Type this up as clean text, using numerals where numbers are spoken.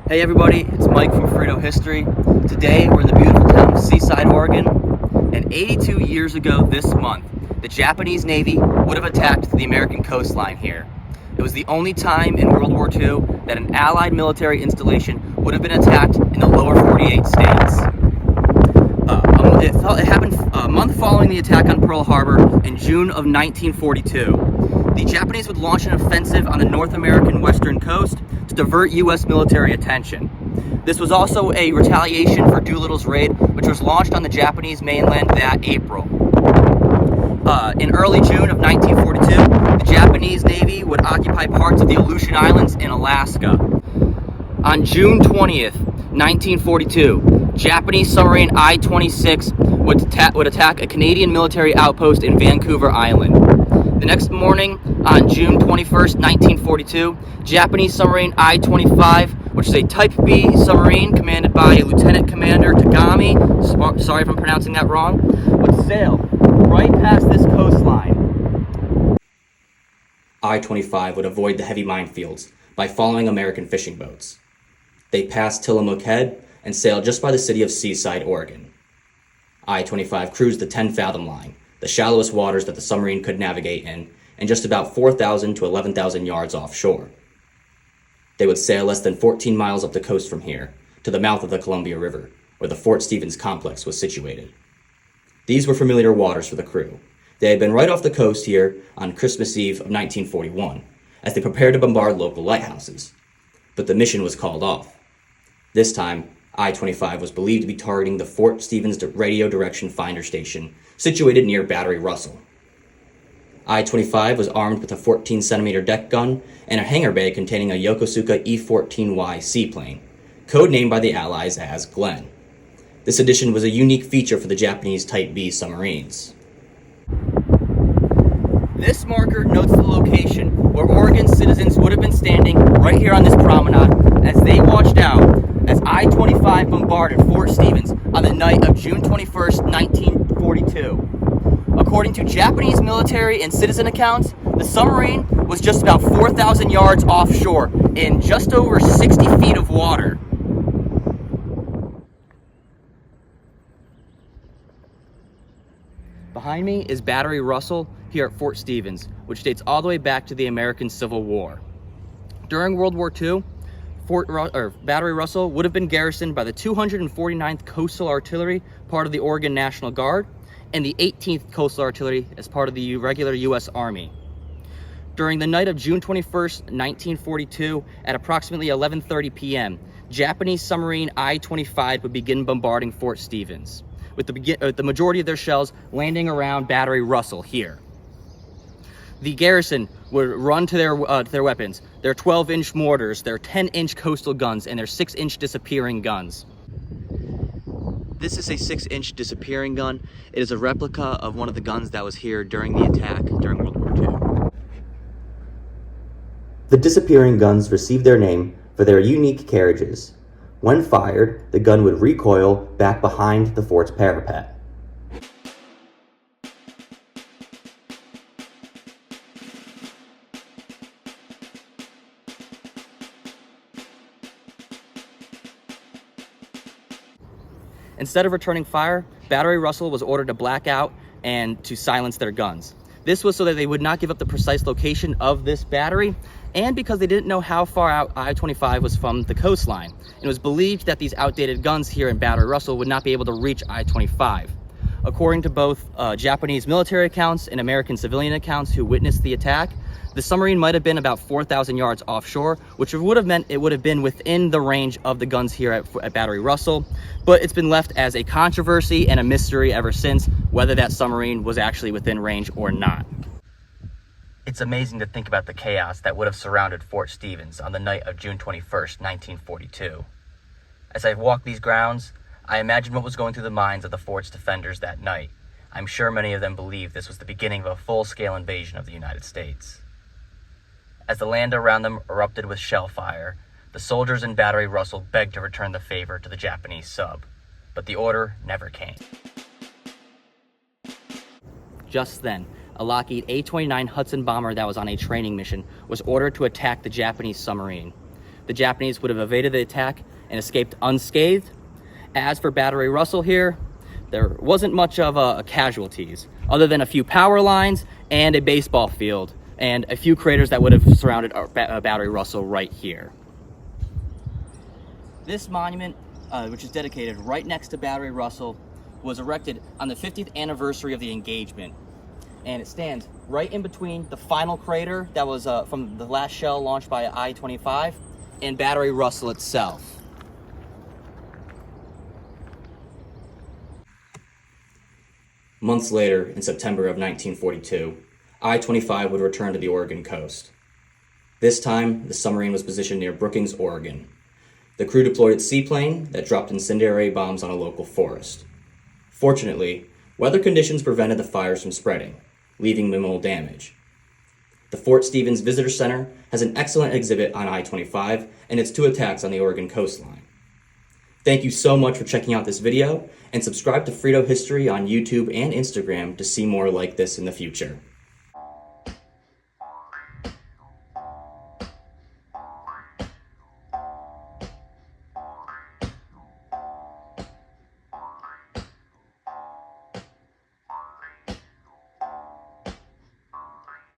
Hey everybody, it's Mike from Frito History. Today we're in the beautiful town of Seaside, Oregon, and 82 years ago this month, the Japanese Navy would have attacked the American coastline here. It was the only time in World War II that an Allied military installation would have been attacked in the lower 48 states. It happened a month following the attack on Pearl Harbor in June of 1942. The Japanese would launch an offensive on the North American western coast to divert U.S. military attention. This was also a retaliation for Doolittle's raid, which was launched on the Japanese mainland that April. In early June of 1942, the Japanese Navy would occupy parts of the Aleutian Islands in Alaska. On June 20th, 1942, Japanese submarine I-25 would attack a Canadian military outpost in Vancouver Island. The next morning, on June 21st, 1942, Japanese submarine I-25, which is a Type B submarine commanded by Lieutenant Commander Tagami, sorry if I'm pronouncing that wrong, would sail right past this coastline. I-25 would avoid the heavy minefields by following American fishing boats. They passed Tillamook Head and sailed just by the city of Seaside, Oregon. I-25 cruised the 10-fathom line, the shallowest waters that the submarine could navigate in, and just about 4,000 to 11,000 yards offshore. They would sail less than 14 miles up the coast from here, to the mouth of the Columbia River, where the Fort Stevens complex was situated. These were familiar waters for the crew. They had been right off the coast here on Christmas Eve of 1941, as they prepared to bombard local lighthouses. But the mission was called off. This time, I-25 was believed to be targeting the Fort Stevens Radio Direction Finder Station, situated near Battery Russell. I-25 was armed with a 14-centimeter deck gun and a hangar bay containing a Yokosuka E-14Y seaplane, codenamed by the Allies as Glenn. This addition was a unique feature for the Japanese Type B submarines. This marker notes the location where Oregon citizens would have been standing right here on this promenade as they watched out as I-25 bombarded Fort Stevens on the night of June 21st, 1942. According to Japanese military and citizen accounts, the submarine was just about 4,000 yards offshore in just over 60 feet of water. Behind me is Battery Russell here at Fort Stevens, which dates all the way back to the American Civil War. During World War II, Battery Russell would have been garrisoned by the 249th Coastal Artillery, part of the Oregon National Guard, and the 18th Coastal Artillery as part of the regular U.S. Army. During the night of June 21st, 1942, at approximately 11:30 p.m., Japanese submarine I-25 would begin bombarding Fort Stevens, with the majority of their shells landing around Battery Russell here. The garrison would run to their weapons, their 12-inch mortars, their 10-inch coastal guns, and their 6-inch disappearing guns. This is a 6-inch disappearing gun. It is a replica of one of the guns that was here during the attack during World War II. The disappearing guns received their name for their unique carriages. When fired, the gun would recoil back behind the fort's parapet. Instead of returning fire, Battery Russell was ordered to black out and to silence their guns. This was so that they would not give up the precise location of this battery, and because they didn't know how far out I-25 was from the coastline. It was believed that these outdated guns here in Battery Russell would not be able to reach I-25. According to both Japanese military accounts and American civilian accounts who witnessed the attack, the submarine might have been about 4,000 yards offshore, which would have meant it would have been within the range of the guns here at Battery Russell, but it's been left as a controversy and a mystery ever since, whether that submarine was actually within range or not. It's amazing to think about the chaos that would have surrounded Fort Stevens on the night of June 21st, 1942. As I walk these grounds, I imagine what was going through the minds of the fort's defenders that night. I'm sure many of them believed this was the beginning of a full-scale invasion of the United States. As the land around them erupted with shell fire, the soldiers in Battery Russell begged to return the favor to the Japanese sub, but the order never came. Just then, a Lockheed A-29 Hudson bomber that was on a training mission was ordered to attack the Japanese submarine. the Japanese would have evaded the attack and escaped unscathed. As for Battery Russell here, there wasn't much of casualties, other than a few power lines and a baseball field, and a few craters that would have surrounded Battery Russell right here. This monument, which is dedicated right next to Battery Russell, was erected on the 50th anniversary of the engagement. And it stands right in between the final crater that was from the last shell launched by I-25 and Battery Russell itself. Months later, in September of 1942, I-25 would return to the Oregon coast. This time, the submarine was positioned near Brookings, Oregon. The crew deployed its seaplane that dropped incendiary bombs on a local forest. Fortunately, weather conditions prevented the fires from spreading, leaving minimal damage. The Fort Stevens Visitor Center has an excellent exhibit on I-25 and its 2 attacks on the Oregon coastline. Thank you so much for checking out this video, and subscribe to Frito History on YouTube and Instagram to see more like this in the future.